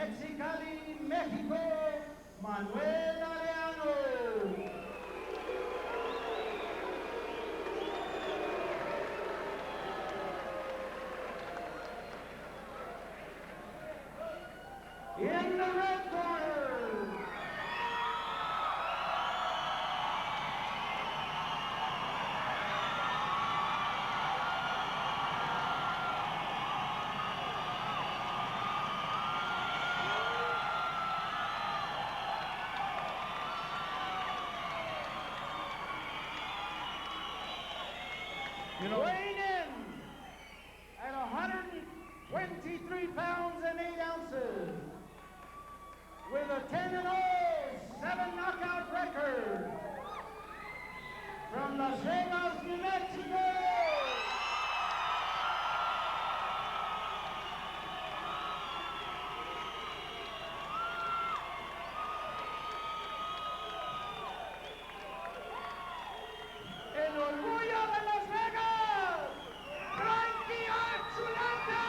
Mexicali, Mexico, Manuel Arellano. In the red corner, weighing in at 123 pounds and 8 ounces, with a 10-0, 7 knockout record, from Las Vegas, New Mexico, el orgullo de Las Vegas, Frankie Archuleta.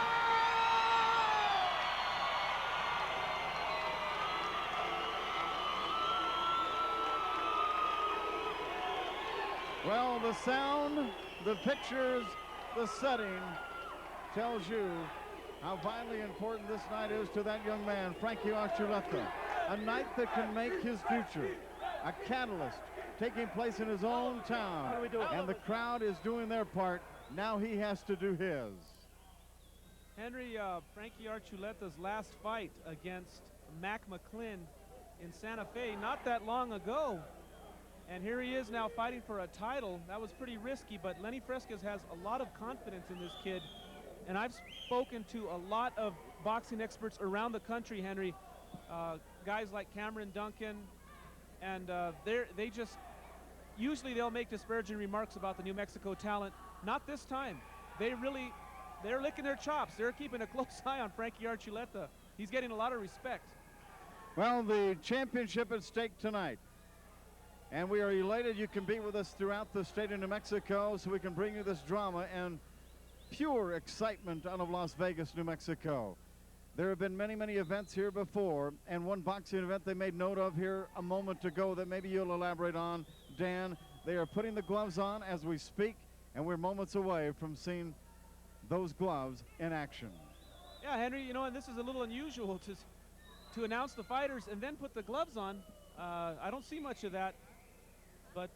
Well, the sound, the pictures, the setting tells you how vitally important this night is to that young man, Frankie Archuleta. A night that can make his future. A catalyst taking place in his own town. And the crowd is doing their part. Now he has to do his. Henry, Frankie Archuleta's last fight against Mac McClin in Santa Fe not that long ago. And here he is now fighting for a title. That was pretty risky, but Lenny Fresquez has a lot of confidence in this kid. And I've spoken to a lot of boxing experts around the country, Henry. Guys like Cameron Duncan, and they just, usually they'll make disparaging remarks about the New Mexico talent. Not this time. They're licking their chops. They're keeping a close eye on Frankie Archuleta. He's getting a lot of respect. Well, the championship at stake tonight. And we are elated you can be with us throughout the state of New Mexico so we can bring you this drama and pure excitement out of Las Vegas, New Mexico. There have been many, many events here before, and one boxing event they made note of here a moment ago that maybe you'll elaborate on, Dan. They are putting the gloves on as we speak, and we're moments away from seeing those gloves in action. Yeah, Henry, you know, and this is a little unusual to announce the fighters and then put the gloves on. I don't see much of that. But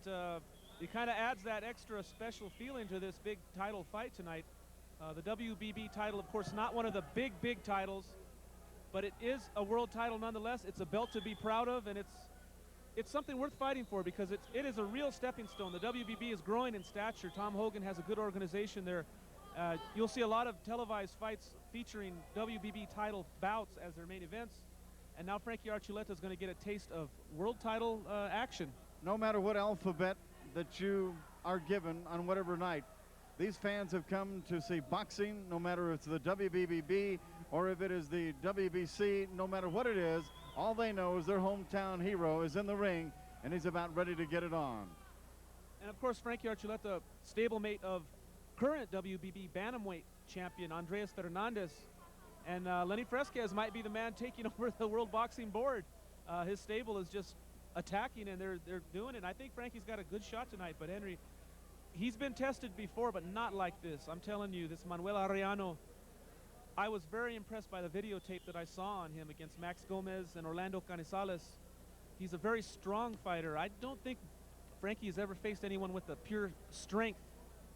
it kind of adds that extra special feeling to this big title fight tonight. The WBB title, of course, not one of the big titles, but it is a world title nonetheless. It's a belt to be proud of, and it's something worth fighting for because it is a real stepping stone. The WBB is growing in stature. Tom Hogan has a good organization there. You'll see a lot of televised fights featuring WBB title bouts as their main events, and now Frankie Archuleta is going to get a taste of world title action. No matter what alphabet that you are given on whatever night, these fans have come to see boxing, no matter if it's the WBBB or if it is the WBC, no matter what it is, all they know is their hometown hero is in the ring and he's about ready to get it on. And of course, Frankie Archuleta, stablemate of current WBB bantamweight champion Andreas Fernandez. And Lenny Fresquez might be the man taking over the World Boxing Board. His stable is just attacking, and they're doing it. And I think Frankie's got a good shot tonight, but Henry, he's been tested before, but not like this. I'm telling you, this Manuel Arellano, I was very impressed by the videotape that I saw on him against Max Gomez and Orlando Canizales. He's a very strong fighter. I don't think Frankie has ever faced anyone with the pure strength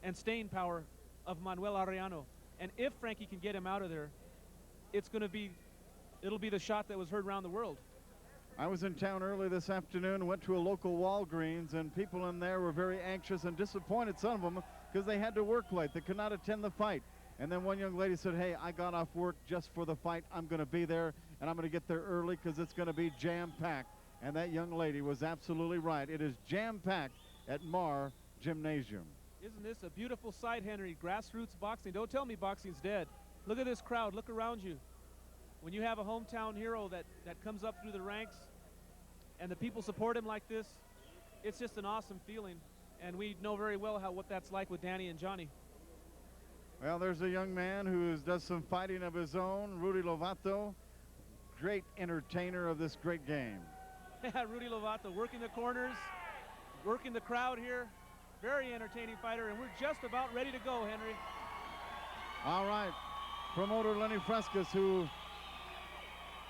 and staying power of Manuel Arellano. And if Frankie can get him out of there, it'll be the shot that was heard around the world. I was in town early this afternoon, went to a local Walgreens, and people in there were very anxious and disappointed, some of them, because they had to work late. They could not attend the fight. And then one young lady said, hey, I got off work just for the fight. I'm going to be there, and I'm going to get there early because it's going to be jam-packed. And that young lady was absolutely right. It is jam-packed at Mar Gymnasium. Isn't this a beautiful sight, Henry? Grassroots boxing. Don't tell me boxing's dead. Look at this crowd. Look around you. When you have a hometown hero that comes up through the ranks and the people support him like this, it's just an awesome feeling. And we know very well what that's like with Danny and Johnny. Well, there's a young man who does some fighting of his own, Rudy Lovato, great entertainer of this great game. Rudy Lovato working the corners, working the crowd here. Very entertaining fighter, and we're just about ready to go, Henry. All right, promoter Lenny Frescas, who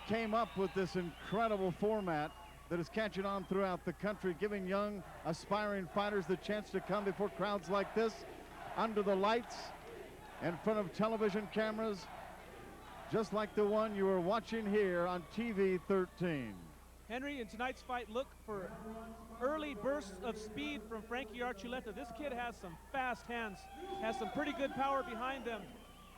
came up with this incredible format that is catching on throughout the country, giving young, aspiring fighters the chance to come before crowds like this, under the lights, in front of television cameras, just like the one you are watching here on TV 13. Henry, in tonight's fight, look for early bursts of speed from Frankie Archuleta. This kid has some fast hands, has some pretty good power behind them.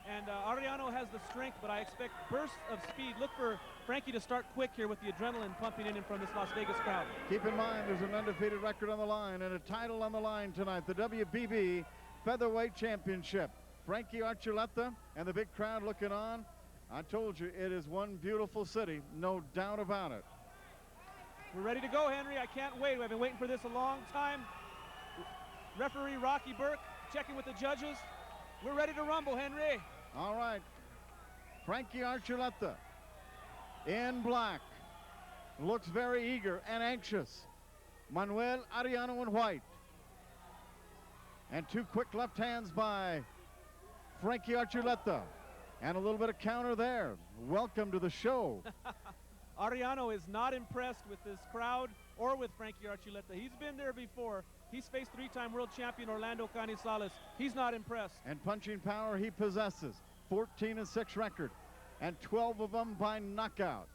And Arellano has the strength, but I expect bursts of speed. Look for Frankie to start quick here with the adrenaline pumping in from this Las Vegas crowd. Keep in mind, there's an undefeated record on the line and a title on the line tonight, the WBB Featherweight Championship. Frankie Archuleta and the big crowd looking on. I told you, it is one beautiful city, no doubt about it. We're ready to go, Henry. I can't wait. I've been waiting for this a long time. Referee Rocky Burke checking with the judges. We're ready to rumble, Henry. All right. Frankie Archuleta in black. Looks very eager and anxious. Manuel Arellano in white. And two quick left hands by Frankie Archuleta. And a little bit of counter there. Welcome to the show. Arellano is not impressed with this crowd or with Frankie Archuleta. He's been there before. He's faced three-time world champion Orlando Canizales. He's not impressed. And punching power he possesses. 14-6 record. And 12 of them by knockout.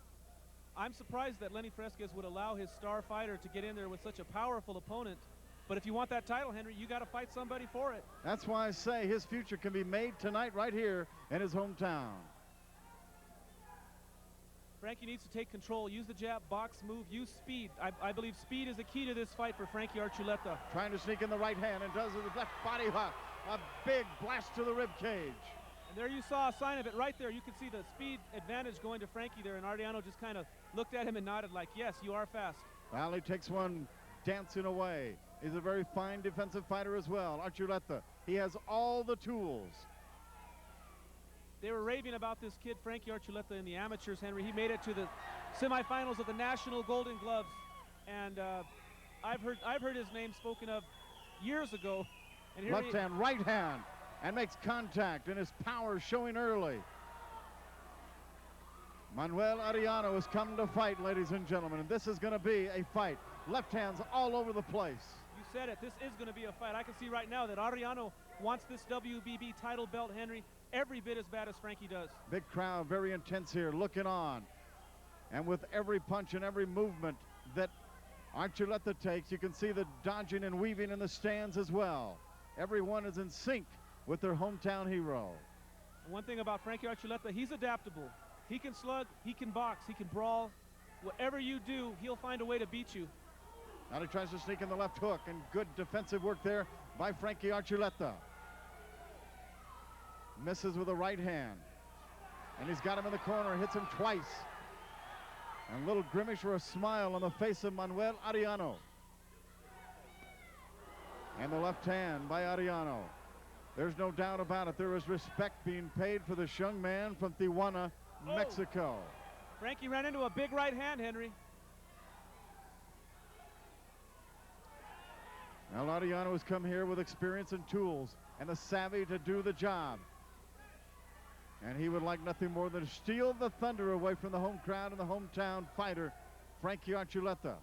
I'm surprised that Lenny Frescas would allow his star fighter to get in there with such a powerful opponent. But if you want that title, Henry, you got to fight somebody for it. That's why I say his future can be made tonight right here in his hometown. Frankie needs to take control, use the jab, box, move, use speed. I believe speed is the key to this fight for Frankie Archuleta. Trying to sneak in the right hand and does it with left body hook. A big blast to the rib cage. And there you saw a sign of it right there. You could see the speed advantage going to Frankie there, and Arellano just kind of looked at him and nodded like, yes, you are fast. Well, he takes one dancing away. He's a very fine defensive fighter as well. Archuleta, he has all the tools. They were raving about this kid, Frankie Archuleta, in the amateurs, Henry. He made it to the semifinals of the National Golden Gloves. And I've heard his name spoken of years ago. And here left hand, right hand, and makes contact, and his power showing early. Manuel Arellano has come to fight, ladies and gentlemen, and this is going to be a fight. Left hands all over the place. You said it. This is going to be a fight. I can see right now that Arellano wants this WBB title belt, Henry, every bit as bad as Frankie does. Big crowd, very intense here, looking on. And with every punch and every movement that Archuleta takes, you can see the dodging and weaving in the stands as well. Everyone is in sync with their hometown hero. One thing about Frankie Archuleta, he's adaptable. He can slug, he can box, he can brawl. Whatever you do, he'll find a way to beat you. Now he tries to sneak in the left hook, and good defensive work there by Frankie Archuleta. Misses with a right hand. And he's got him in the corner, hits him twice. And a little grimace or a smile on the face of Manuel Arellano. And the left hand by Arellano. There's no doubt about it. There is respect being paid for this young man from Tijuana, Mexico. Frankie ran into a big right hand, Henry. Now Arellano has come here with experience and tools and the savvy to do the job. And he would like nothing more than to steal the thunder away from the home crowd and the hometown fighter, Frankie Archuleta.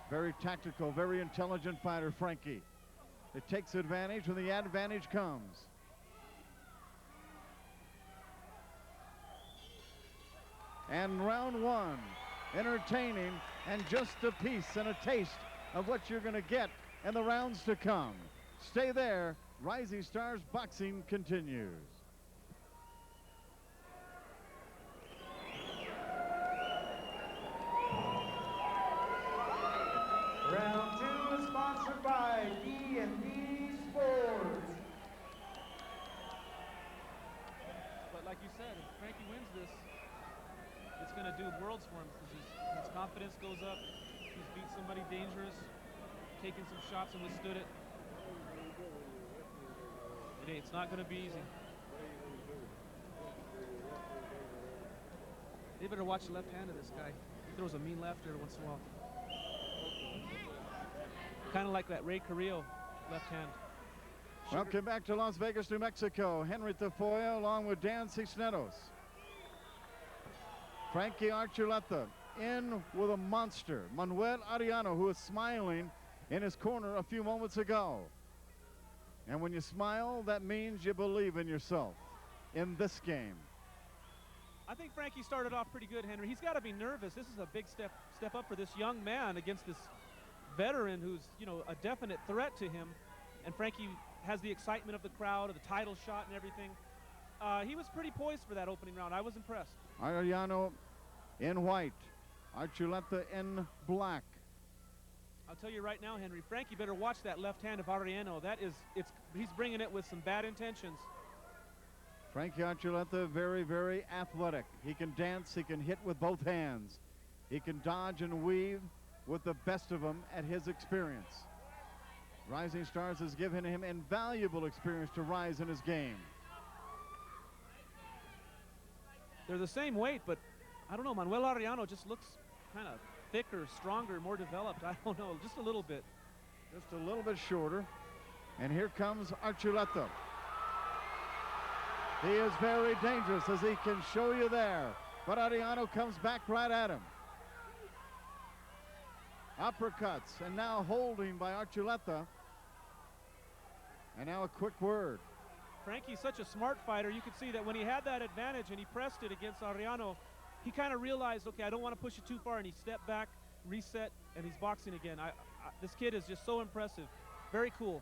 Very tactical, very intelligent fighter, Frankie. It takes advantage when the advantage comes. And round one, entertaining and just a piece and a taste of what you're going to get in the rounds to come. Stay there. Rising Stars Boxing continues. Round two is sponsored by D&D Sports. But like you said, if Frankie wins this, it's going to do worlds for him. His confidence goes up. He's beat somebody dangerous, taken some shots and withstood it. But hey, it's not going to be easy. better watch the left hand of this guy. He throws a mean left every once in a while. Kind of like that Ray Carrillo left hand. Welcome back to Las Vegas, New Mexico. Henry Tafoya along with Dan Cisneros. Frankie Archuleta in with a monster. Manuel Arellano, who is smiling in his corner a few moments ago. And when you smile, that means you believe in yourself in this game. I think Frankie started off pretty good, Henry. He's got to be nervous. This is a big step up for this young man against this veteran who's, you know, a definite threat to him. And Frankie has the excitement of the crowd, of the title shot and everything. He was pretty poised for that opening round. I was impressed. Arellano in white, Archuleta in black. I'll tell you right now, Henry, Frankie better watch that left hand of Arellano. He's bringing it with some bad intentions. Frankie Archuleta, very, very athletic. He can dance, he can hit with both hands. He can dodge and weave with the best of them at his experience. Rising Stars has given him invaluable experience to rise in his game. They're the same weight, but I don't know, Manuel Arellano just looks kind of thicker, stronger, more developed. I don't know, just a little bit. Just a little bit shorter. And here comes Archuleta. He is very dangerous, as he can show you there. But Arellano comes back right at him. Uppercuts, and now holding by Archuleta. And now a quick word. Frankie's such a smart fighter. You could see that when he had that advantage and he pressed it against Arellano, he kind of realized, okay, I don't want to push it too far, and he stepped back, reset, and he's boxing again. This kid is just so impressive. Very cool.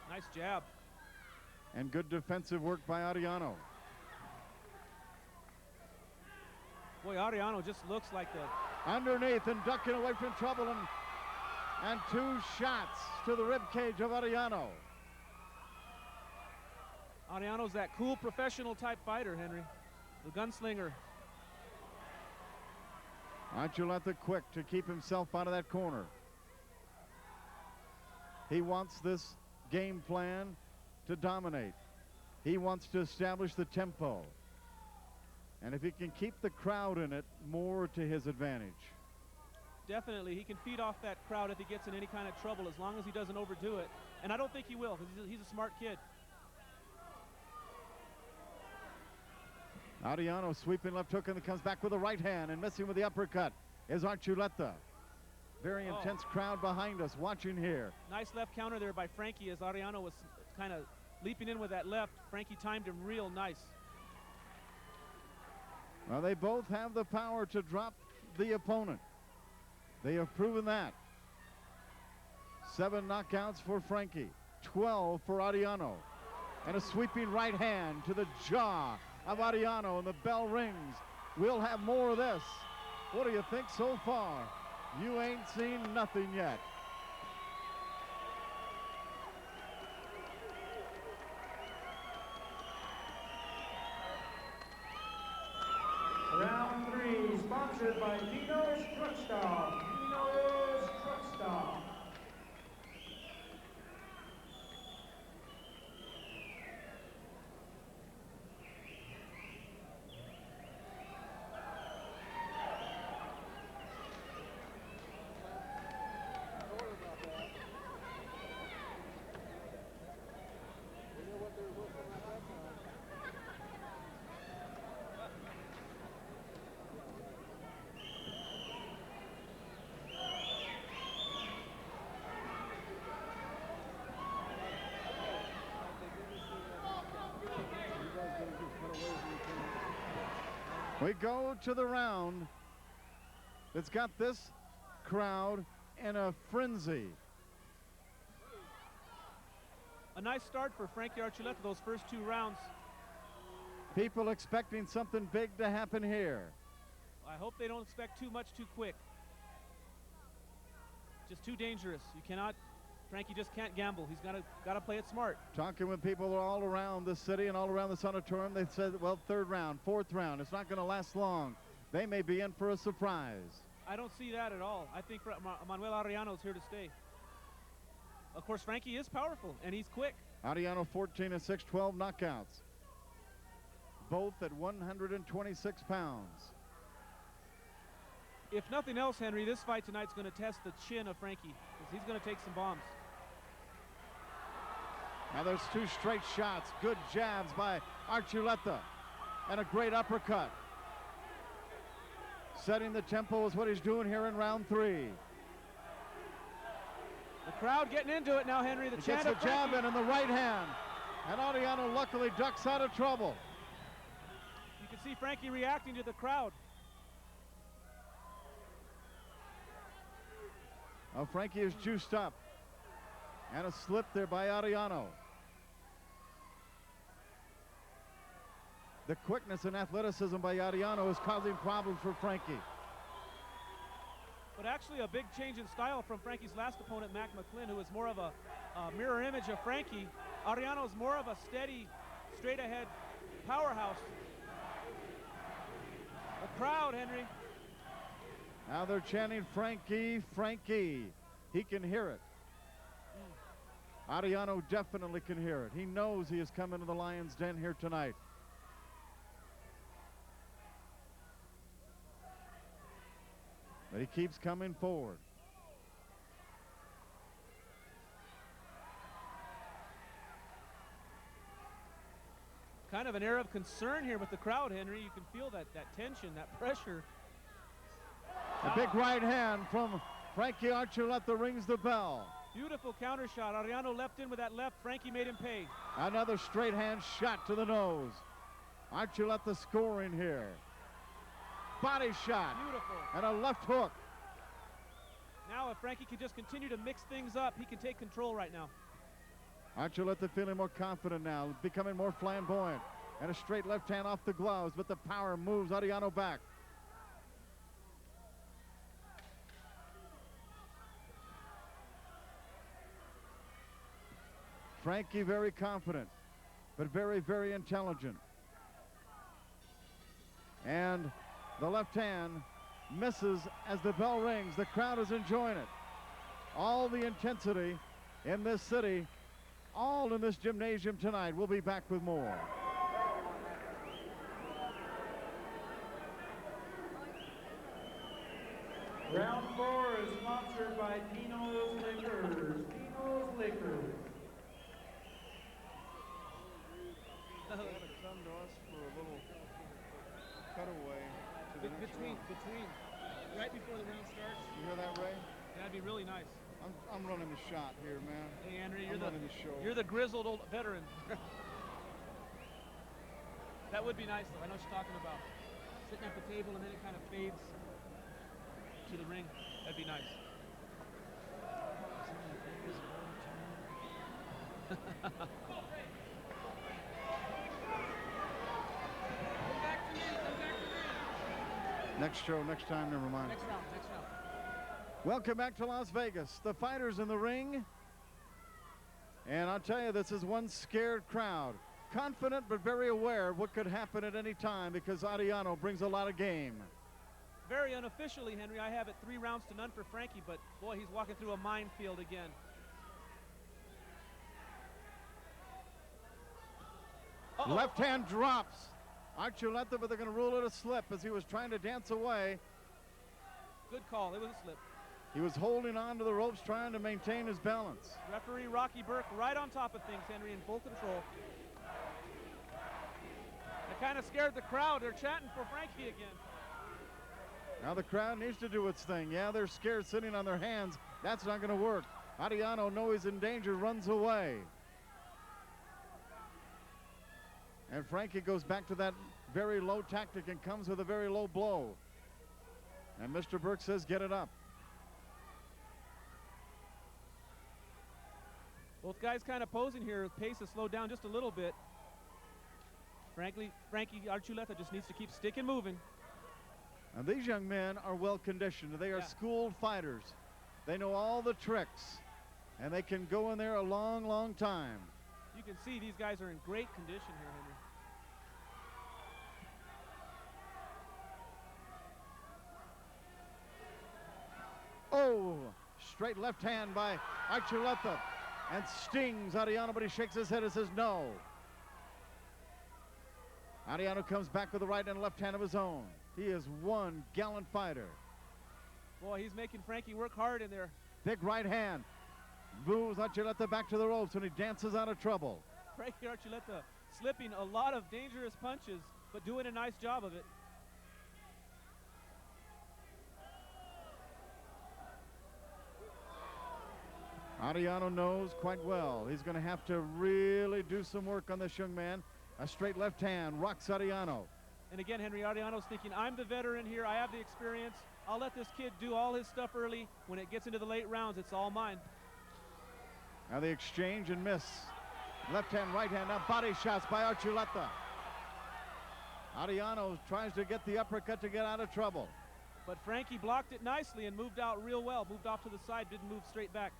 Nice jab. And good defensive work by Arellano. Boy, Arellano just looks like the... Underneath and ducking away from trouble, and two shots to the rib cage of Arellano. Arellano's that cool professional type fighter, Henry. The gunslinger. Archuleta quick to keep himself out of that corner. He wants this game plan to dominate. He wants to establish the tempo. And if he can keep the crowd in it, more to his advantage. Definitely, he can feed off that crowd if he gets in any kind of trouble, as long as he doesn't overdo it. And I don't think he will, because he's a smart kid. Arellano sweeping left hook, and then comes back with a right hand, and missing with the uppercut is Archuleta. Very intense crowd behind us watching here. Nice left counter there by Frankie, as Arellano was kind of leaping in with that left. Frankie timed him real nice. Well, they both have the power to drop the opponent. They have proven that. 7 knockouts for Frankie, 12 for Arellano. And a sweeping right hand to the jaw of Arellano, and the bell rings. We'll have more of this. What do you think so far? You ain't seen nothing yet. Round 3, sponsored by Dino's Truck Stop. Dino's Truck Stop. We go to the round that's got this crowd in a frenzy. A nice start for Frankie Archuleta, those first 2 rounds. People expecting something big to happen here. I hope they don't expect too much too quick. Just too dangerous. You cannot, Frankie just can't gamble. He's got to play it smart. Talking with people all around the city and all around the sanatorium, they said, well, 3rd round, 4th round, it's not going to last long. They may be in for a surprise. I don't see that at all. I think Manuel Arellano is here to stay. Of course, Frankie is powerful, and he's quick. Arellano 14-6, 12 knockouts. both at 126 pounds. If nothing else, Henry, this fight tonight's going to test the chin of Frankie, because he's going to take some bombs. Now there's two straight shots. Good jabs by Archuleta and a great uppercut. Setting the tempo is what he's doing here in round 3. The crowd getting into it now, Henry. He gets the jab in the right hand. And Ariano luckily ducks out of trouble. You can see Frankie reacting to the crowd. Oh, Frankie is juiced up. And a slip there by Ariano. The quickness and athleticism by Ariano is causing problems for Frankie. But actually a big change in style from Frankie's last opponent, Mac McClin, who was more of a mirror image of Frankie. Ariano is more of a steady, straight-ahead powerhouse. The crowd, Henry. Now they're chanting, Frankie, Frankie. He can hear it. Ariano definitely can hear it. He knows he has come into the Lion's Den here tonight. But he keeps coming forward. Kind of an air of concern here with the crowd, Henry. You can feel that tension, that pressure. A big right hand from Frankie Archuleta rings the bell. Beautiful counter shot. Ariano leapt in with that left. Frankie made him pay. Another straight hand shot to the nose. Archuleta scoring here. Body shot. Beautiful. And a left hook. Now if Frankie can just continue to mix things up, he can take control right now. Archuleta feeling more confident now, becoming more flamboyant. And a straight left hand off the gloves, but the power moves Ariano back. Frankie very confident, but very, very intelligent. And the left hand misses as the bell rings. The crowd is enjoying it. All the intensity in this city, all in this gymnasium tonight. We'll be back with more. Round 4 is sponsored by Dino's Liquors. Dino's Liquors. Come to us for a little cutaway to the next round. Between, right before the round starts. You hear that, Ray? That'd be really nice. I'm running the shot here, man. Hey, Henry, running the show. You're the grizzled old veteran. That would be nice, though. I know what you're talking about. Sitting at the table and then it kind of fades to the ring. That'd be nice. Next show, next time, never mind. Next round. Welcome back to Las Vegas. The fighters in the ring. And I'll tell you, this is one scared crowd. Confident but very aware of what could happen at any time because Ariano brings a lot of game. Very unofficially, Henry, I have it 3-0 for Frankie, but boy, he's walking through a minefield again. Left hand drops. Archuleta, but they're going to rule it a slip as he was trying to dance away. Good call. It was a slip. He was holding on to the ropes, trying to maintain his balance. Referee Rocky Burke right on top of things, Henry, in full control. It kind of scared the crowd. They're chanting for Frankie again. Now the crowd needs to do its thing. Yeah, they're scared sitting on their hands. That's not going to work. Ariano knows he's in danger, runs away. And Frankie goes back to that very low tactic and comes with a very low blow. And Mr. Burke says, get it up. Both guys kind of posing here. Pace has slowed down just a little bit. Frankly, Frankie Archuleta just needs to keep sticking moving. And these young men are well conditioned. They are schooled fighters. They know all the tricks. And they can go in there a long, long time. You can see these guys are in great condition here, Henry. Oh, straight left hand by Archuleta. And stings Ariano, but he shakes his head and says no. Ariano comes back with the right and left hand of his own. He is one gallant fighter. Boy, he's making Frankie work hard in there. Big right hand. Moves Archuleta back to the ropes and he dances out of trouble. Frankie Archuleta slipping a lot of dangerous punches, but doing a nice job of it. Ariano knows quite well he's going to have to really do some work on this young man. A straight left hand rocks Ariano. And again, Henry, Ariano's thinking, I'm the veteran here, I have the experience. I'll let this kid do all his stuff early. When it gets into the late rounds, it's all mine. Now the exchange and miss. Left hand, right hand, now body shots by Archuleta. Ariano tries to get the uppercut to get out of trouble. But Frankie blocked it nicely and moved out real well. Moved off to the side, didn't move straight back.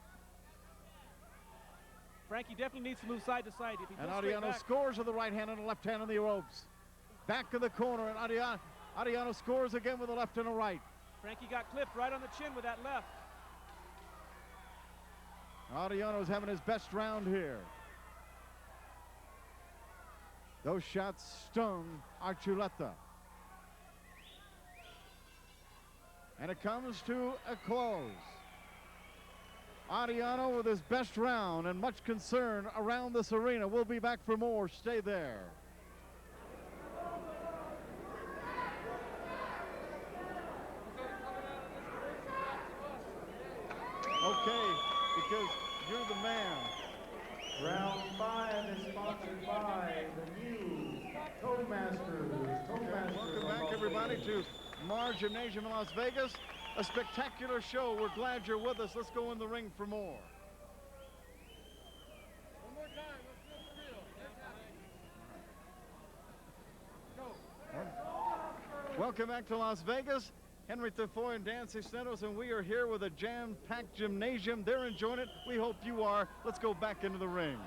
Frankie definitely needs to move side to side. If he And goes straight Ariano back, scores with the right hand and the left hand on the ropes. Back in the corner, and Ariano scores again with a left and a right. Frankie got clipped right on the chin with that left. Ariano's having his best round here. Those shots stung Archuleta. And it comes to a close. Ariano with his best round and much concern around this arena. We'll be back for more. Stay there. Okay, because you're the man. Round 5 is sponsored by the new Toadmasters. Welcome back, everybody, to Mar Gymnasium in Las Vegas. A spectacular show. We're glad you're with us. Let's go in the ring for more. One more time, let's feel the thrill. Welcome back to Las Vegas. Henry Tafoy and Dan Cisneros, and we are here with a jam-packed gymnasium. They're enjoying it. We hope you are. Let's go back into the ring.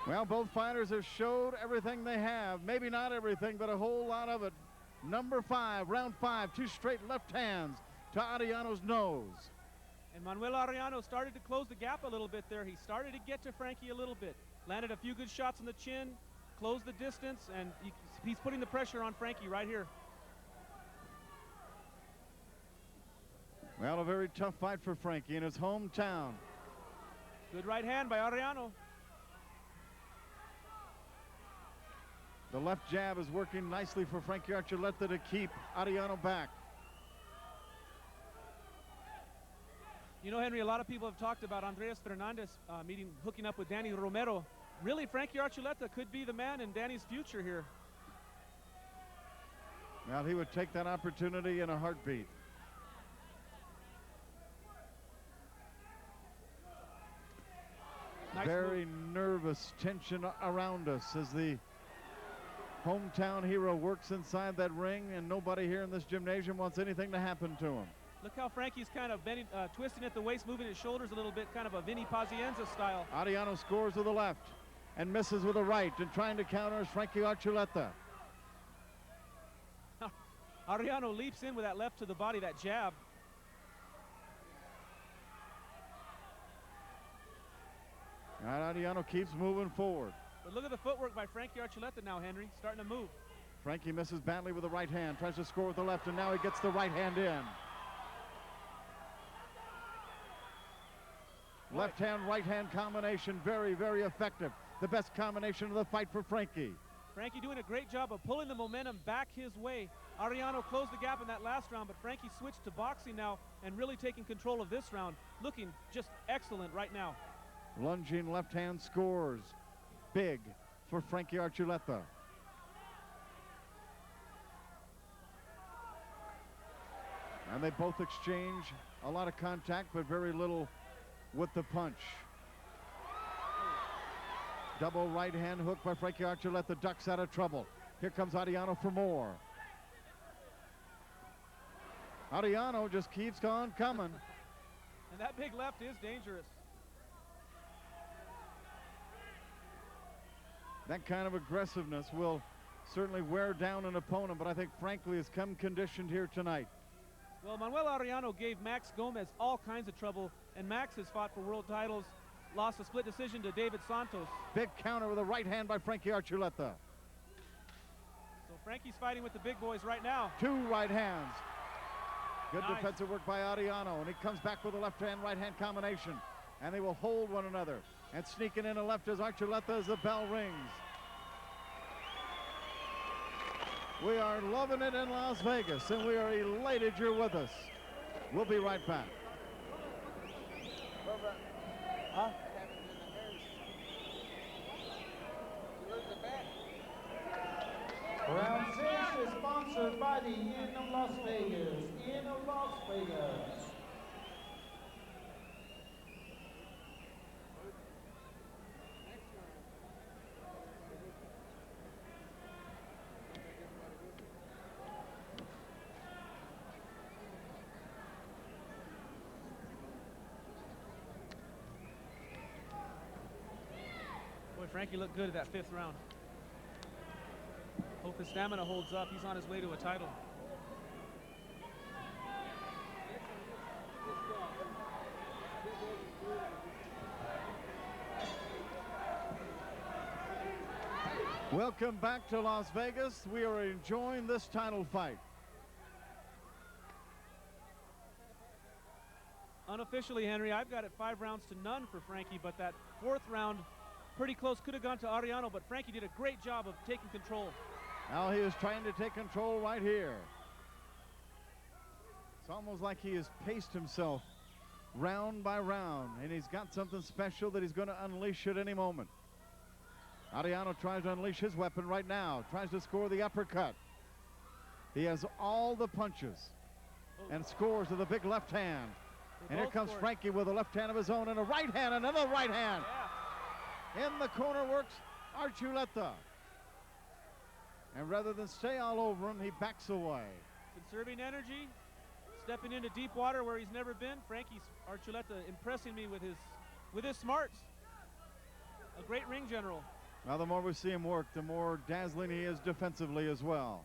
Well, both fighters have showed everything they have. Maybe not everything, but a whole lot of it. Number 5, round 5, 2 straight left hands to Ariano's nose. And Manuel Arellano started to close the gap a little bit there. He started to get to Frankie a little bit. Landed a few good shots on the chin, closed the distance, and he's putting the pressure on Frankie right here. Well, a very tough fight for Frankie in his hometown. Good right hand by Arellano. The left jab is working nicely for Frankie Archuleta to keep Ariano back. You know, Henry, a lot of people have talked about Andreas Fernandez hooking up with Danny Romero. Really, Frankie Archuleta could be the man in Danny's future here. Well, he would take that opportunity in a heartbeat. Nice Very move. nervous tension around us as the hometown hero works inside that ring, and nobody here in this gymnasium wants anything to happen to him. Look how Frankie's kind of bending, twisting at the waist, moving his shoulders a little bit, kind of a Vinny Pazienza style. Ariano scores with the left and misses with the right, and trying to counter is Frankie Archuleta. Ariano leaps in with that left to the body, that jab. And Ariano keeps moving forward. But look at the footwork by Frankie Archuleta now, Henry, starting to move. Frankie misses badly with the right hand, tries to score with the left, and now he gets the right hand in. Left hand, right hand combination, very, very effective. The best combination of the fight for Frankie. Frankie doing a great job of pulling the momentum back his way. Ariano closed the gap in that last round, but Frankie switched to boxing now and really taking control of this round. Looking just excellent right now. Lunging left hand scores. Big for Frankie Archuleta. And they both exchange a lot of contact, but very little with the punch. Double right hand hook by Frankie Archuleta, ducks out of trouble. Here comes Ariano for more. Ariano just keeps on coming. And that big left is dangerous. That kind of aggressiveness will certainly wear down an opponent, but I think Frankie has come conditioned here tonight. Well, Manuel Arellano gave Max Gomez all kinds of trouble, and Max has fought for world titles, lost a split decision to David Santos. Big counter with a right hand by Frankie Archuleta. So Frankie's fighting with the big boys right now. 2 right hands. Good Nice. defensive work by Arellano, and he comes back with a left hand, right hand combination. And they will hold one another. And sneaking in a left as Archuleta as the bell rings. We are loving it in Las Vegas, and we are elated you're with us. We'll be right back. Round 6 is sponsored by the Inn of Las Vegas. Inn of Las Vegas. Boy, Frankie looked good at that 5th round. Hope his stamina holds up. He's on his way to a title. Welcome back to Las Vegas. We are enjoying this title fight. Unofficially, Henry, I've got it 5 rounds to none for Frankie, but that 4th round, pretty close, could have gone to Arellano, but Frankie did a great job of taking control. Now he is trying to take control right here. It's almost like he has paced himself round by round, and he's got something special that he's going to unleash at any moment. Arellano tries to unleash his weapon right now, tries to score the uppercut. He has all the punches and scores with a big left hand. And here comes Frankie with a left hand of his own and a right hand, another right hand. Yeah. In the corner works Archuleta. And rather than stay all over him, he backs away. Conserving energy, stepping into deep water where he's never been. Frankie's Archuleta impressing me with his smarts. A great ring general. Now the more we see him work, the more dazzling he is defensively as well.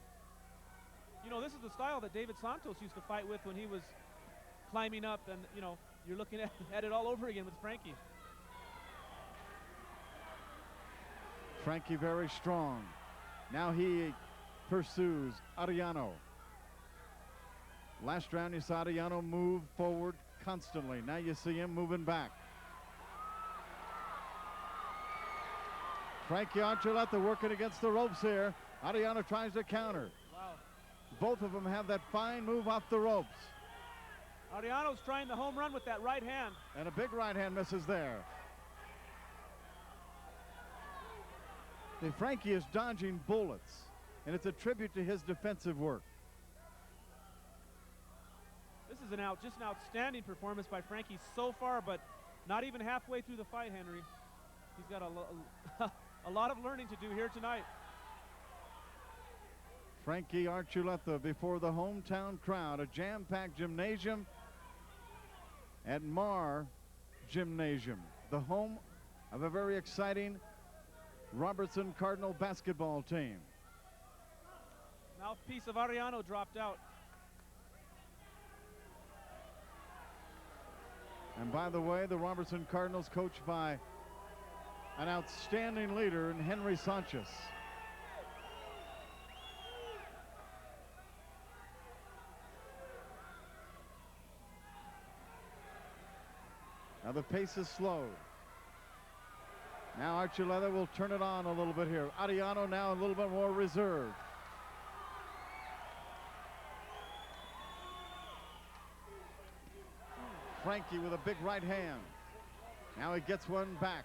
You know, this is the style that David Santos used to fight with when he was climbing up, and you know, you're looking at it all over again with Frankie. Frankie very strong. Now he pursues Arellano. Last round you saw Arellano move forward constantly. Now you see him moving back. Frankie Archuleta working against the ropes here. Arellano tries to counter. Wow. Both of them have that fine move off the ropes. Arellano's trying the home run with that right hand. And a big right hand misses there. And Frankie is dodging bullets, and it's a tribute to his defensive work. This is just an outstanding performance by Frankie so far, but not even halfway through the fight, Henry. He's got a lot of learning to do here tonight. Frankie Archuleta before the hometown crowd, a jam-packed gymnasium at Mar Gymnasium, the home of a very exciting Robertson Cardinal basketball team. Mouthpiece of Arellano dropped out. And by the way, the Robertson Cardinals coached by an outstanding leader in Henry Sanchez. Now the pace is slow. Now Archuleta will turn it on a little bit here. Arellano now a little bit more reserved. Frankie with a big right hand. Now he gets one back.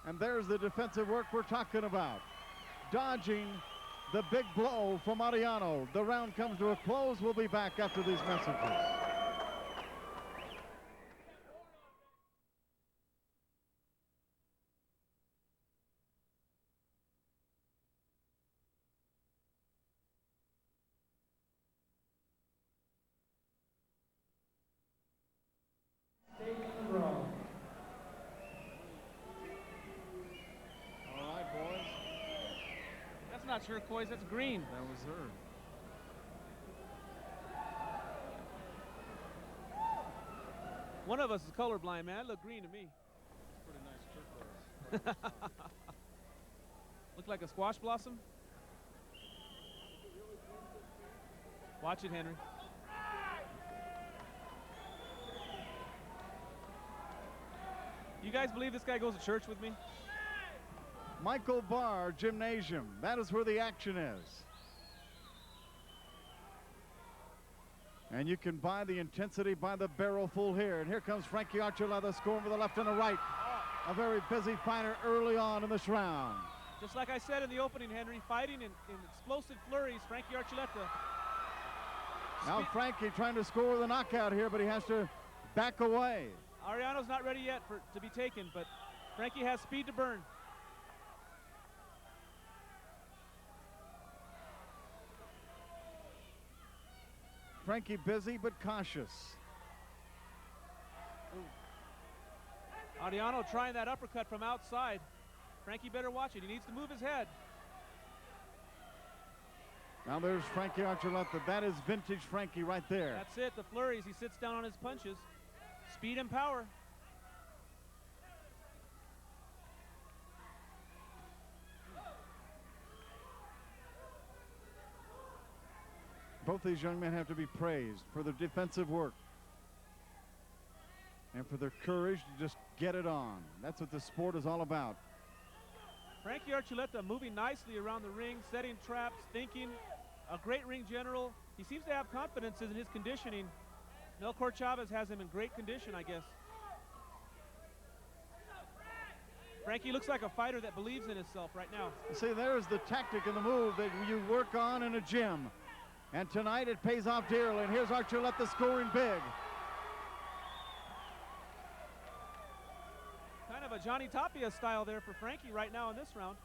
And there's the defensive work we're talking about. Dodging the big blow from Arellano. The round comes to a close. We'll be back after these messages. That's not turquoise, that's green. That was her. One of us is colorblind, man. That looked green to me. Pretty nice turquoise. Looked like a squash blossom. Watch it, Henry. You guys believe this guy goes to church with me? Michael Barr Gymnasium. That is where the action is. And you can buy the intensity by the barrel full here. And here comes Frankie Archuleta scoring with the left and the right. A very busy fighter early on in this round. Just like I said in the opening, Henry, fighting in explosive flurries, Frankie Archuleta. Now Frankie trying to score the knockout here, but he has to back away. Arellano's not ready yet to be taken, but Frankie has speed to burn. Frankie busy but cautious. Arellano trying that uppercut from outside. Frankie better watch it. He needs to move his head. Now there's Frankie Archuleta. That is vintage Frankie right there. That's it, the flurries. He sits down on his punches. Speed and power. Both these young men have to be praised for their defensive work and for their courage to just get it on. That's what the sport is all about. Frankie Archuleta moving nicely around the ring, setting traps, thinking. A great ring general. He seems to have confidence in his conditioning. Melchor Chavez has him in great condition, I guess. Frankie looks like a fighter that believes in himself right now. See, there's the tactic and the move that you work on in a gym. And tonight it pays off dearly. And here's Archuleta scoring big. Kind of a Johnny Tapia style there for Frankie right now in this round.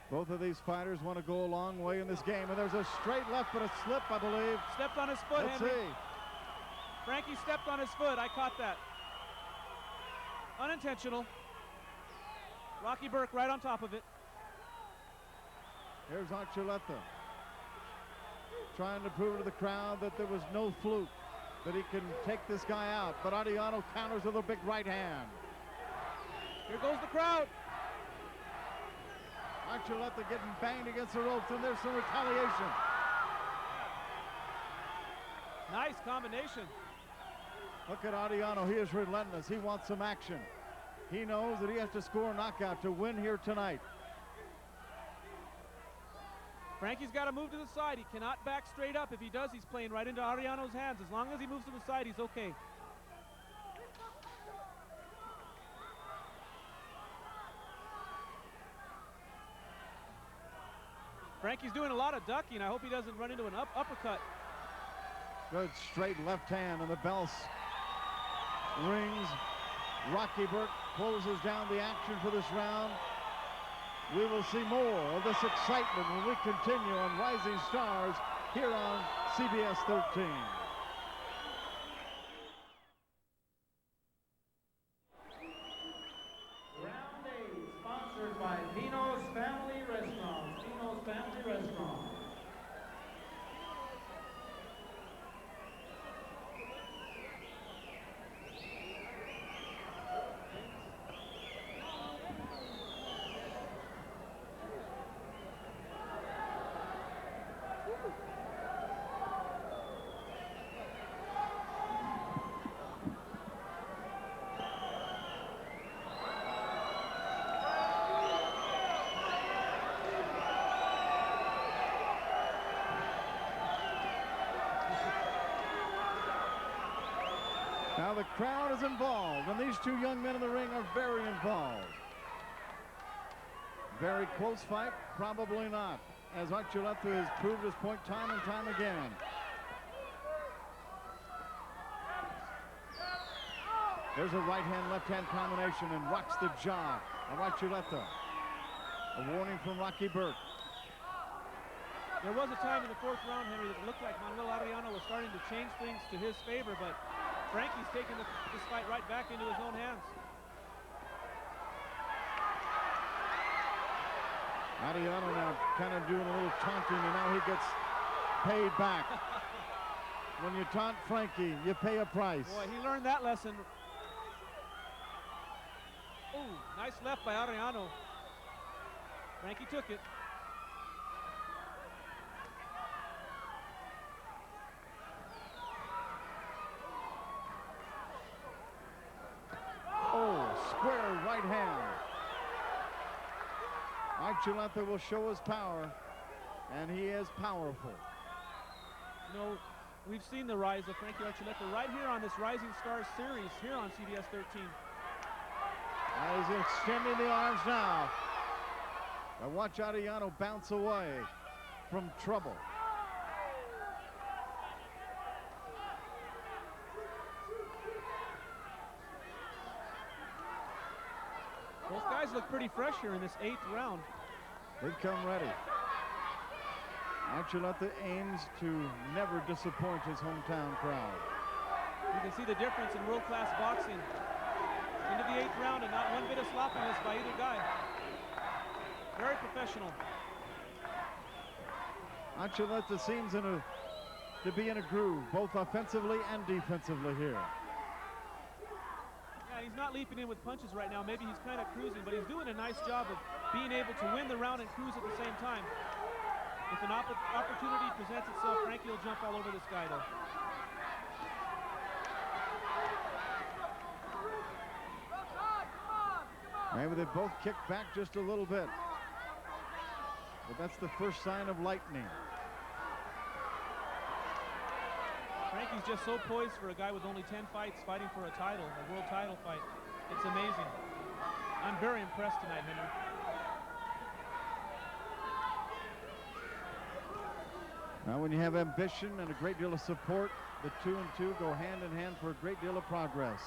Both of these fighters want to go a long way in this game. And there's a straight left but a slip, I believe. Stepped on his foot, Let's Henry. see. Frankie stepped on his foot. I caught that. Unintentional. Rocky Burke right on top of it. Here's Archuleta trying to prove to the crowd that there was no fluke, that he can take this guy out. But Arellano counters with a big right hand. Here goes the crowd. Archuleta getting banged against the ropes, and there's some retaliation. Nice combination. Look at Arellano. He is relentless. He wants some action. He knows that he has to score a knockout to win here tonight. Frankie's got to move to the side. He cannot back straight up. If he does, he's playing right into Arellano's hands. As long as he moves to the side, he's okay. Frankie's doing a lot of ducking. I hope he doesn't run into an uppercut. Good straight left hand, and the bell rings. Rocky Burke closes down the action for this round. We will see more of this excitement when we continue on Rising Stars here on CBS 13. Round 8, sponsored by Pino's Family Restaurant. Pino's Family Restaurant. Now the crowd is involved, and these two young men in the ring are very involved. Very close fight? Probably not, as Archuleta has proved his point time and time again. There's a right-hand, left-hand combination and rocks the jaw of Archuleta. A warning from Rocky Burke. There was a time in the fourth round, Henry, that it looked like Manuel Arellano was starting to change things to his favor, but Frankie's taking this fight right back into his own hands. Arellano now kind of doing a little taunting, and now he gets paid back. When you taunt Frankie, you pay a price. Boy, he learned that lesson. Ooh, nice left by Arellano. Frankie took it. Oh, square right hand. Archuleta will show his power, and he is powerful. You know, we've seen the rise of Frankie Archuleta right here on this Rising Stars series here on CBS 13. He's extending the arms now. Now watch Arellano bounce away from trouble. Both guys look pretty fresh here in this 8th round. They've come ready. Archuleta aims to never disappoint his hometown crowd. You can see the difference in world-class boxing. Into the 8th round and not one bit of sloppiness by either guy. Very professional. Archuleta seems to be in a groove, both offensively and defensively here. Yeah, he's not leaping in with punches right now. Maybe he's kind of cruising, but he's doing a nice job of being able to win the round and cruise at the same time. If an opportunity presents itself, Frankie will jump all over this guy, though. Maybe they both kick back just a little bit. But that's the first sign of lightning. Frankie's just so poised for a guy with only 10 fights fighting for a title, a world title fight. It's amazing. I'm very impressed tonight, Henry. Now when you have ambition and a great deal of support, the 2 and 2 go hand in hand for a great deal of progress.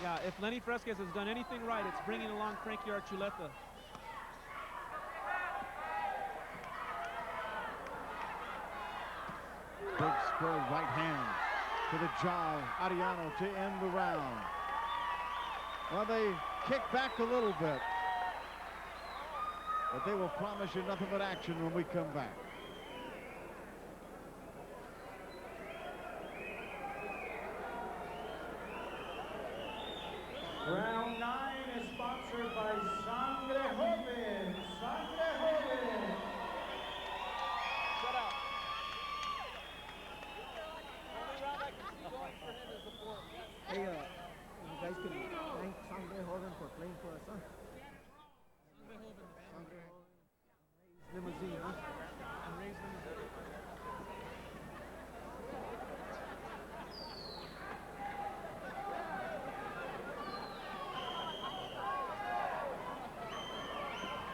Yeah, if Lenny Fresquez has done anything right, it's bringing along Frankie Archuleta. Big square right hand to the jaw of Arellano to end the round. Well, they kick back a little bit, but they will promise you nothing but action when we come back. Round 9 is sponsored by Sangre Joven. Sangre Joven. Shut up. Only round I can see going for him is the 4th. Hey, you guys can thank Sangre Joven for playing for us, huh? Sangre Joven. Limousine, huh? And raise limousine.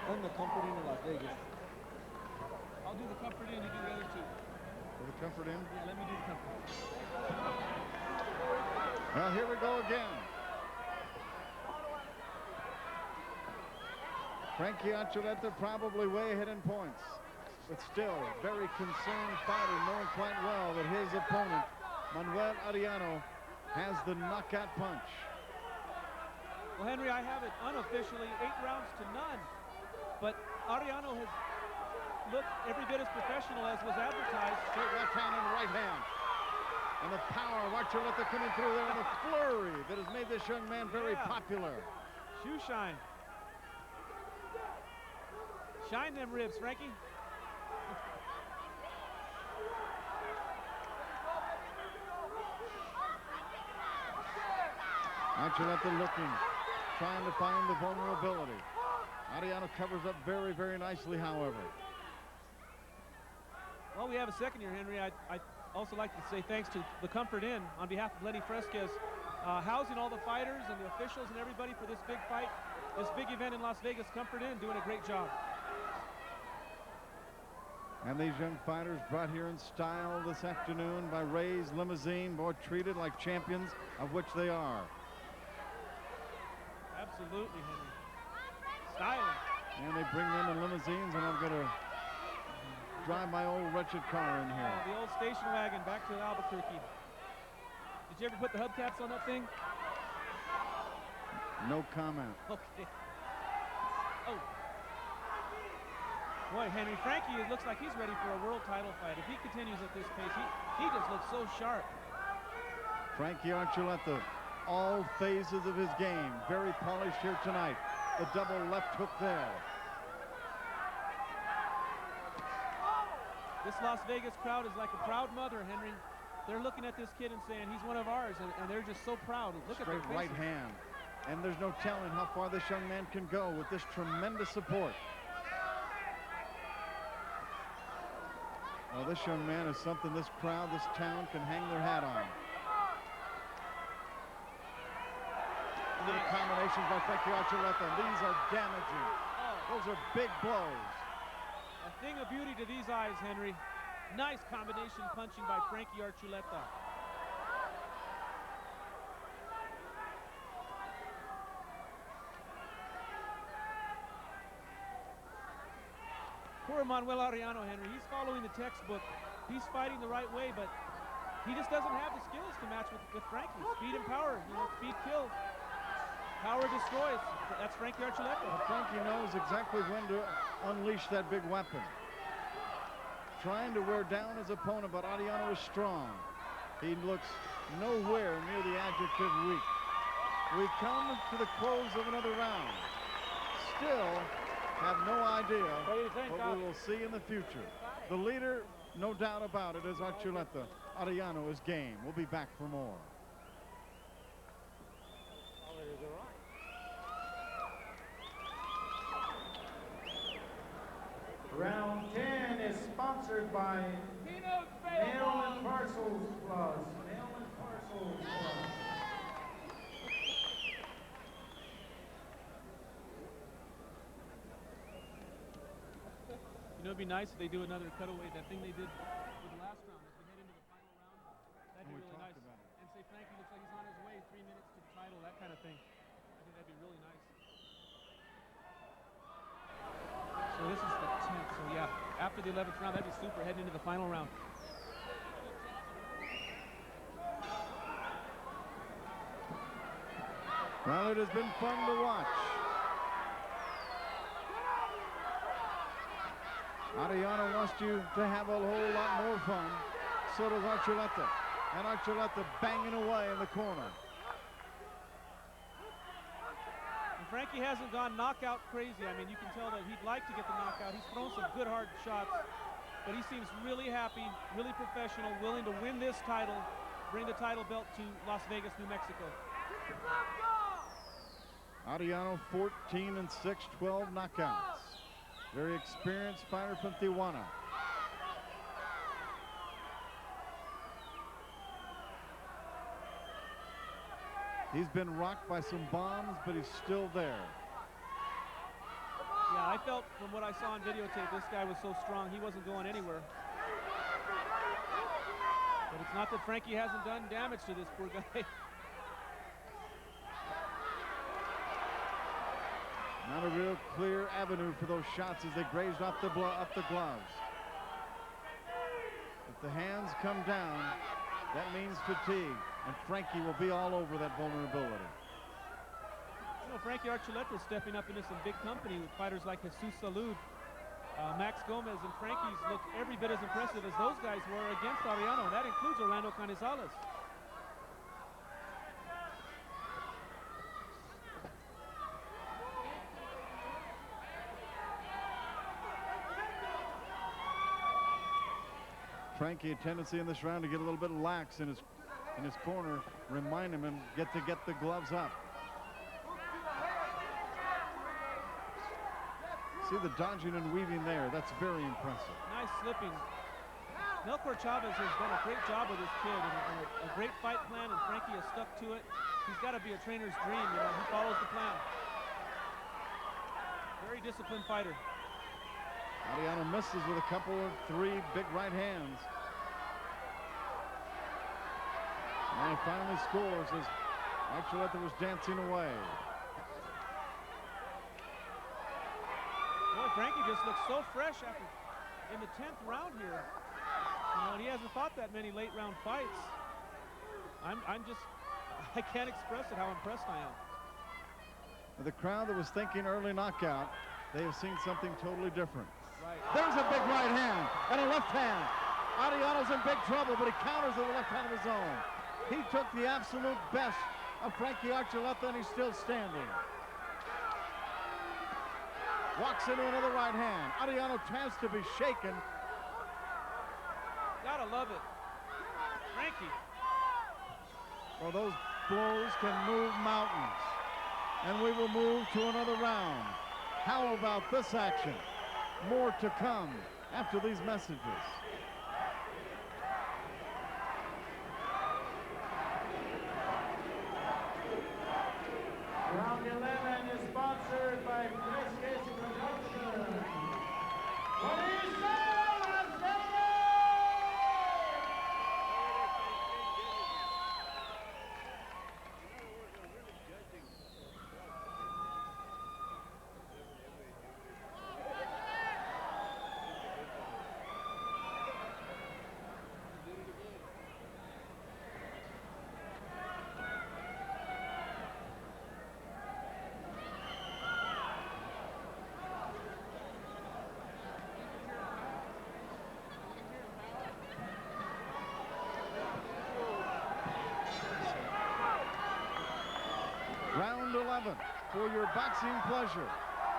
And the company in Las Vegas. I'll do the comfort in, you do the other 2. For the comfort in. Yeah, let me do the comfort. Well, here we go again. Frankie Archuleta probably way ahead in points, but still very concerned fighter, knowing quite well that his opponent, Manuel Arellano, has the knockout punch. Well, Henry, I have it unofficially 8 rounds to none. But Arellano has looked every bit as professional as was advertised. Straight left hand and right hand. And the power of Archuleta coming through there, and the flurry that has made this young man very popular. Shoe shine. Shine them ribs, Frankie. Archuleta looking, trying to find the vulnerability. Arellano covers up very, very nicely, however. Well, we have a second here, Henry. I'd also like to say thanks to the Comfort Inn on behalf of Lenny Fresquez, housing all the fighters and the officials and everybody for this big fight, this big event in Las Vegas. Comfort Inn doing a great job. And these young fighters brought here in style this afternoon by Ray's Limousine, boy, treated like champions, of which they are. Absolutely, Henry. Styling. And they bring them in limousines, and I'm going to drive my old wretched car in here. The old station wagon back to Albuquerque. Did you ever put the hubcaps on that thing? No comment. Okay. Oh. Boy, Henry, Frankie, it looks like he's ready for a world title fight. If he continues at this pace, he just looks so sharp. Frankie Archuleta, all phases of his game, very polished here tonight. The double left hook there. This Las Vegas crowd is like a proud mother, Henry. They're looking at this kid and saying he's one of ours, and they're just so proud. Look at their Straight right faces. hand. And there's no telling how far this young man can go with this tremendous support. Well, this young man is something this crowd, this town can hang their hat on. Little combinations by Frankie Archuleta. These are damaging. Those are big blows. A thing of beauty to these eyes, Henry. Nice combination punching by Frankie Archuleta. Poor Manuel Arellano, Henry. He's following the textbook. He's fighting the right way, but he just doesn't have the skills to match with Frankie. Speed and power. You know, speed kills. Power destroys. That's Frankie Archuleta. Well, Frankie knows exactly when to unleash that big weapon. Trying to wear down his opponent, but Arellano is strong. He looks nowhere near the adjective weak. We've come to the close of another round. Still have no idea what we will see in the future. The leader, no doubt about it, is Archuleta. Arellano is game. We'll be back for more. Round 10 is sponsored by Mail and Parcels Plus. Mail and Parcels Plus. You know, it'd be nice if they do another cutaway. That thing they did with the last round as we head into the final round. That'd be really nice. And say Frankie looks like he's on his way, 3 minutes to the title, that kind of thing. I think that'd be really nice. So this is the 10th. So yeah, after the 11th round, that'd be super heading into the final round. Well, it has been fun to watch. Arellano wants you to have a whole lot more fun. So does Archuleta. And Archuleta banging away in the corner. And Frankie hasn't gone knockout crazy. I mean, you can tell that he'd like to get the knockout. He's thrown some good hard shots, but he seems really happy, really professional, willing to win this title, bring the title belt to Las Vegas, New Mexico. Arellano 14-6, 12 knockouts. Very experienced fighter from Tijuana. He's been rocked by some bombs, but he's still there. Yeah, I felt from what I saw on videotape, this guy was so strong, he wasn't going anywhere. But it's not that Frankie hasn't done damage to this poor guy. Not a real clear avenue for those shots as they grazed off the gloves. If the hands come down, that means fatigue, and Frankie will be all over that vulnerability. You know, Frankie Archuleta is stepping up into some big company with fighters like Jesus Salud, Max Gomez, and Frankie's look every bit as impressive as those guys were against Arellano. That includes Orlando Canizales. Frankie, a tendency in this round to get a little bit lax in his corner. Remind him and get the gloves up. See the dodging and weaving there. That's very impressive. Nice slipping. Melchor Chavez has done a great job with this kid, and a great fight plan, and Frankie has stuck to it. He's got to be a trainer's dream, you know. He follows the plan. Very disciplined fighter. Arellano misses with a couple of 3 big right hands. And he finally scores as Archuleta was dancing away. Boy, Frankie just looks so fresh after in the 10th round here. You know, and he hasn't fought that many late round fights. I can't express it how impressed I am. The crowd that was thinking early knockout, they have seen something totally different. Right. There's a big right hand and a left hand. Ariano's in big trouble, but he counters with a left hand of his own. He took the absolute best of Frankie Archuleta, and he's still standing. Walks into another right hand. Ariano has to be shaken. Gotta love it. Frankie. Well, those blows can move mountains. And we will move to another round. How about this action? More to come after these messages. Round 11 is sponsored by Fresque's Production. Round 11 for your boxing pleasure.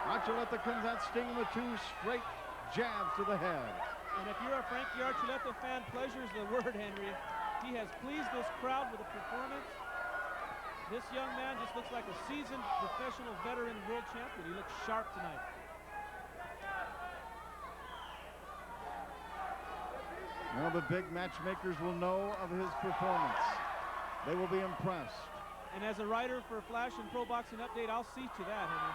Archuleta comes out stinging with 2 straight jabs to the head. And if you're a Frankie Archuleta fan, pleasure is the word, Henry. He has pleased this crowd with a performance. This young man just looks like a seasoned professional veteran world champion. He looks sharp tonight. Well, the big matchmakers will know of his performance. They will be impressed. And as a writer for Flash and Pro Boxing Update, I'll see to that, Henry.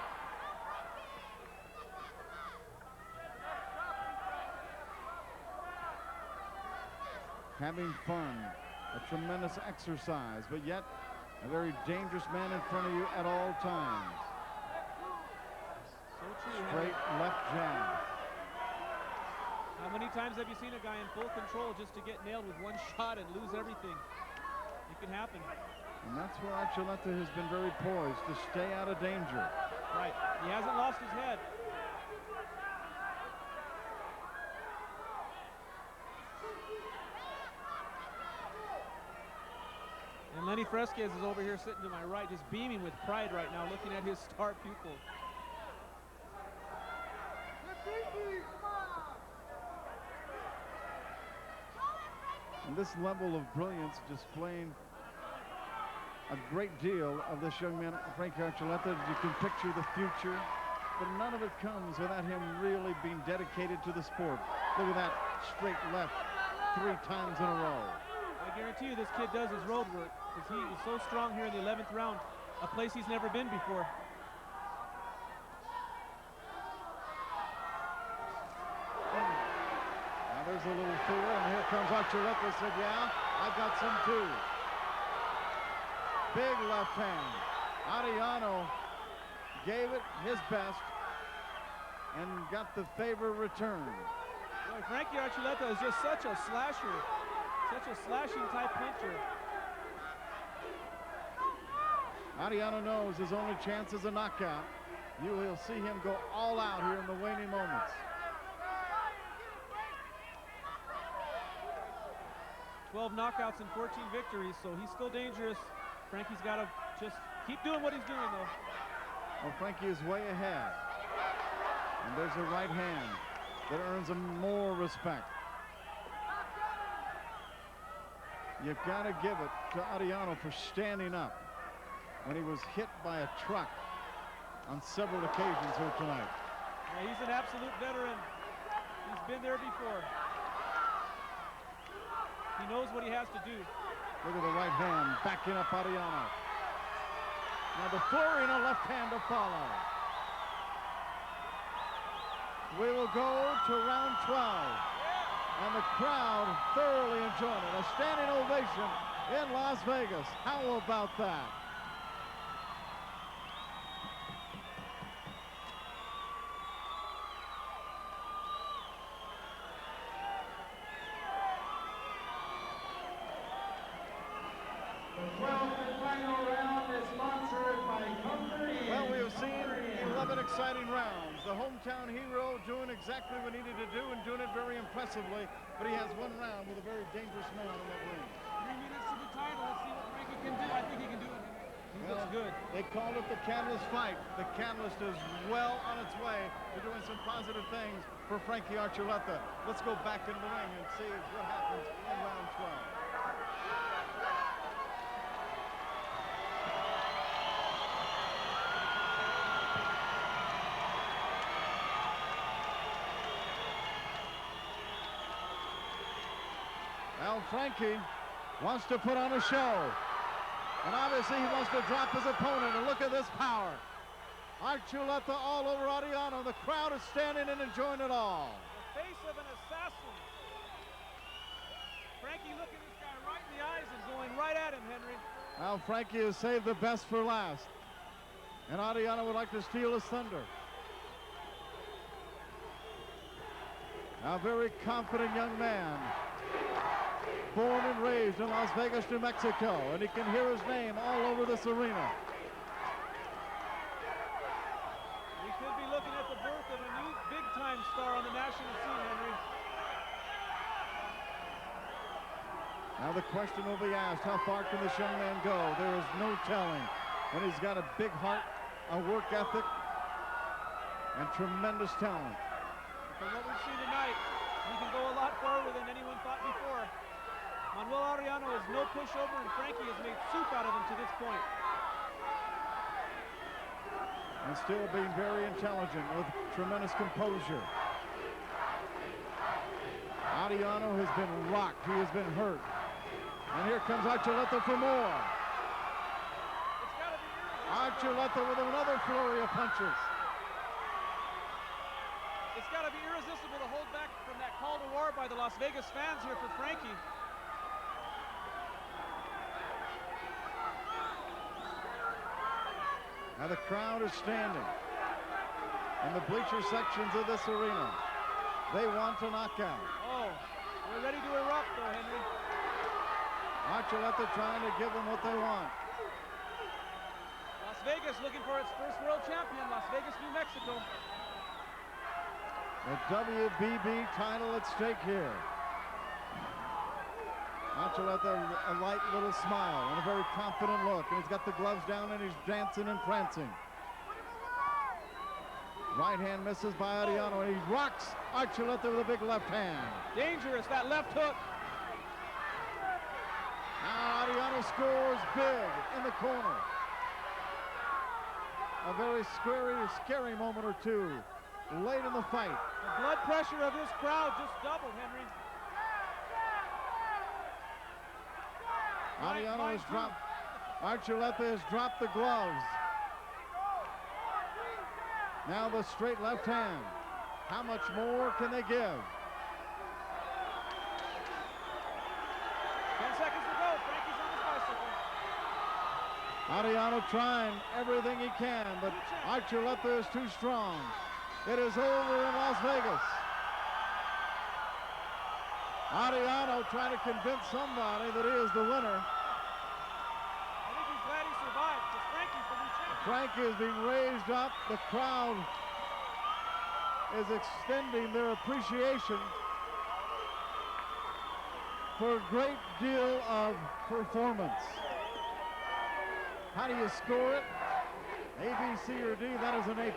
Having fun, a tremendous exercise, but yet a very dangerous man in front of you at all times. So true, Straight Henry. left jab. How many times have you seen a guy in full control just to get nailed with one shot and lose everything? It can happen. And that's where Archuleta has been very poised, to stay out of danger. Right. He hasn't lost his head. And Lenny Fresquez is over here sitting to my right, just beaming with pride right now, looking at his star pupil. And this level of brilliance displaying a great deal of this young man, Frankie Archuleta. You can picture the future, but none of it comes without him really being dedicated to the sport. Look at that straight left 3 times in a row. I guarantee you this kid does his road work, because he is so strong here in the 11th round, a place he's never been before. Now there's a little fear, and here comes Archuleta. Said, yeah, I got some too. Big left hand. Ariano gave it his best and got the favor returned. Boy, Frankie Archuleta is just such a slasher, such a slashing type puncher. Ariano knows his only chance is a knockout. You will see him go all out here in the waning moments. 12 knockouts and 14 victories, so he's still dangerous. Frankie's got to just keep doing what he's doing, though. Well, Frankie is way ahead. And there's a right hand that earns him more respect. You've got to give it to Ariano for standing up when he was hit by a truck on several occasions here tonight. Yeah, he's an absolute veteran. He's been there before. He knows what he has to do. Look at the right hand backing up Ariano. Now the flurry and a left hand to follow. We will go to round 12. And the crowd thoroughly enjoying it. A standing ovation in Las Vegas. How about that? Well, we have seen 11 exciting rounds. The the hometown hero, doing exactly what he needed to do and doing it very impressively. But he has one round with a very dangerous man in that ring. 3 minutes to the title. Let's see what Frankie can do. I think he can do it. He looks good. They called it the Catalyst fight. The Catalyst is well on its way to doing some positive things for Frankie Archuleta. Let's go back into the ring and see what happens in round 12. Well, Frankie wants to put on a show. And obviously he wants to drop his opponent. And look at this power. Archuleta all over Ariano. The crowd is standing and enjoying it all. The face of an assassin. Frankie looking this guy right in the eyes and going right at him, Henry. Now Frankie has saved the best for last. And Ariano would like to steal his thunder. Now, a very confident young man. Born and raised in Las Vegas, New Mexico, and he can hear his name all over this arena. We could be looking at the birth of a new big-time star on the national scene, Henry. Now the question will be asked, how far can this young man go? There is no telling. When he's got a big heart, a work ethic, and tremendous talent. From what we've seen tonight, he can go a lot farther than anyone thought before. Manuel Arellano is no pushover, and Frankie has made soup out of him to this point. And still being very intelligent with tremendous composure. Arellano has been rocked. He has been hurt. And here comes Archuleta for more. It's got to be irresistible. Archuleta with another flurry of punches. It's got to be irresistible to hold back from that call to war by the Las Vegas fans here for Frankie. Now the crowd is standing in the bleacher sections of this arena. They want a knockout. Oh, they're ready to erupt though, Henry. Archuleta trying to give them what they want. Las Vegas looking for its first world champion, Las Vegas, New Mexico. The WBB title at stake here. Archuleta, a light little smile and a very confident look. And he's got the gloves down and he's dancing and prancing. Right hand misses by Ariano, and he rocks Archuleta with a big left hand. Dangerous, that left hook. Now Ariano scores big in the corner. A very scary moment or two late in the fight. The blood pressure of this crowd just doubled, Henry. Ariano has dropped. Archuleta has dropped the gloves. Now the straight left hand. How much more can they give? 10 seconds to go. Frankie's on his bicycle. Ariano trying everything he can, but Archuleta is too strong. It is over in Las Vegas. Ariano trying to convince somebody that he is the winner. I think he's glad he survived, because Frankie's the new champion. Frankie is being raised up. The crowd is extending their appreciation for a great deal of performance. How do you score it? A, B, C, or D? That is an A+.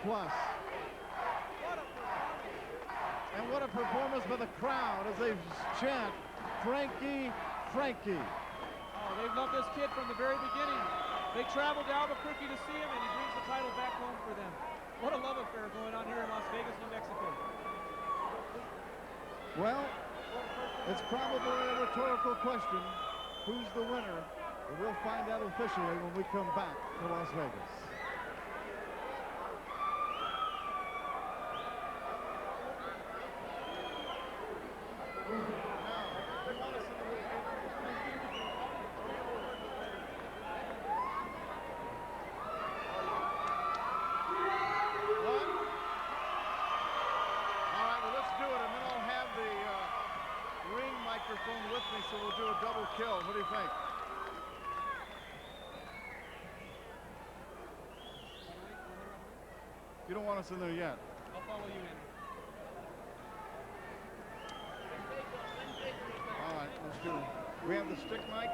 And what a performance by the crowd as they chant, Frankie, Frankie. Oh, they've loved this kid from the very beginning. They traveled to Albuquerque to see him, and he brings the title back home for them. What a love affair going on here in Las Vegas, New Mexico. Well, it's probably a rhetorical question. Who's the winner? But we'll find out officially when we come back to Las Vegas. With me, so we'll do a double kill. What do you think? You don't want us in there yet. I'll follow you in. All right, let's do it. We have the stick mic.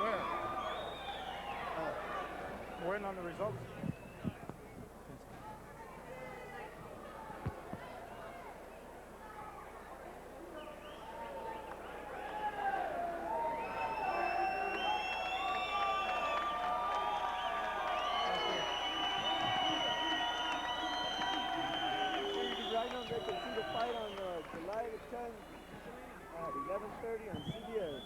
Where? We're waiting on the results. Right now, they can see the fight on July the 10th at 11:30 on CBS.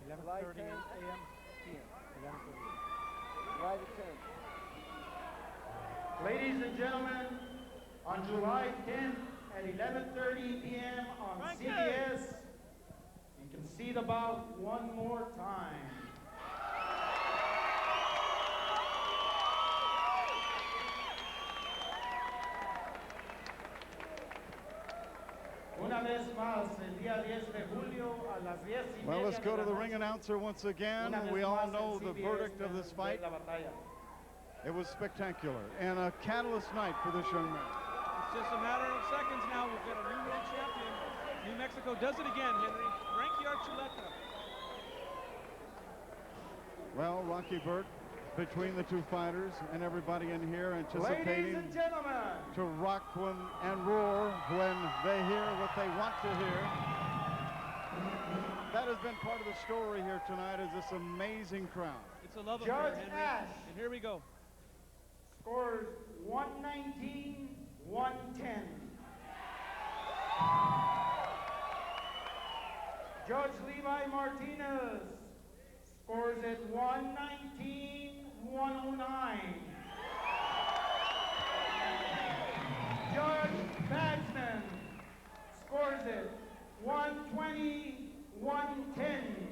11:30 a.m. p.m. 11:30. July the 10th. Ladies and gentlemen, on July 10th at 11:30 p.m. on CBS, you can see the bout one more time. Una vez más, el día 10 de julio a las 10:30. Well, let's go to the ring announcer once again. We all know the verdict of this fight. It was spectacular and a catalyst night for this young man. It's just a matter of seconds now. We've got a new world champion. New Mexico does it again, Henry. Frankie Archuleta. Well, Rocky Burt, between the two fighters and everybody in here Ladies anticipating and gentlemen, to rock and roar when they hear what they want to hear. That has been part of the story here tonight, is this amazing crowd. It's a love affair, Judge Henry. Ash. And here we go. scores 119-110. Judge Levi Martinez scores it 119-109. Judge Bagsman scores it 120-110.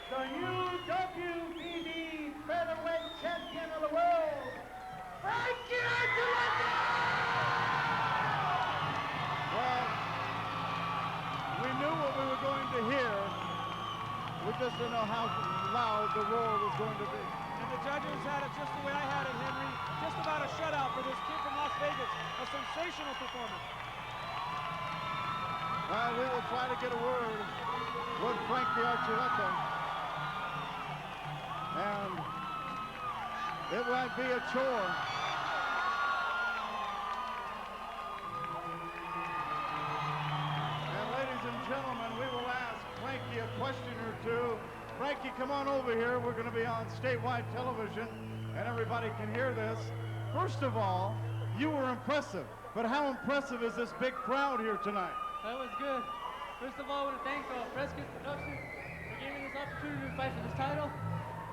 The new WBB featherweight champion of the world, Frankie Archuleta! Well, we knew what we were going to hear. We just didn't know how loud the roar was going to be. And the judges had it just the way I had it, Henry. Just about a shutout for this kid from Las Vegas. A sensational performance. Well, we will try to get a word with Frankie Archuleta. And it might be a chore. And ladies and gentlemen, we will ask Frankie a question or two. Frankie, come on over here. We're going to be on statewide television, and everybody can hear this. First of all, you were impressive, but how impressive is this big crowd here tonight? That was good. First of all, I want to thank Fresca's Production for giving me this opportunity to fight for this title.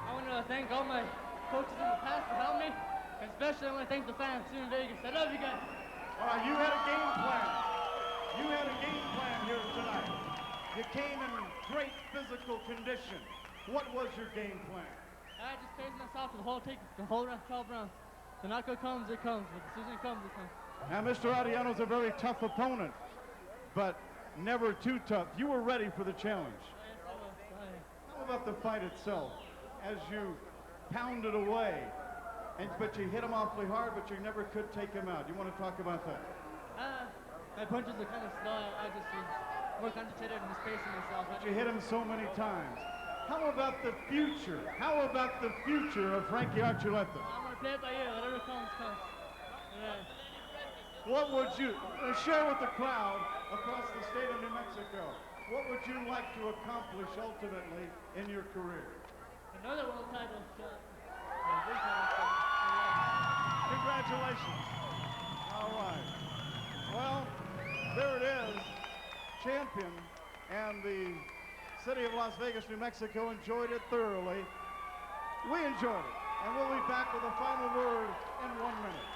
I want to thank all my coaches in the past for helping me, and especially I want to thank the fans here in Vegas. I love you guys. All right, you had a game plan. You had a game plan here tonight. You came in great physical condition. What was your game plan? I just paced myself for the whole 12 rounds. The knockout comes, it comes. When the decision comes, it comes. Now, Mr. Arellano's a very tough opponent, but never too tough. You were ready for the challenge. Yes, I was. How about the fight itself? As you pounded away, but you hit him awfully hard, but you never could take him out. You want to talk about that? My punches are kind of slow. I just was more concentrated in spacing myself. But you hit him so many times. How about the future? How about the future of Frankie Archuleta? I'm going to play it by ear. Whatever comes, comes. Yeah. What would you share with the crowd across the state of New Mexico? What would you like to accomplish ultimately in your career? Another world title shot. Congratulations. All right. Well, there it is. Champion, and the city of Las Vegas, New Mexico enjoyed it thoroughly. We enjoyed it, and we'll be back with a final word in 1 minute.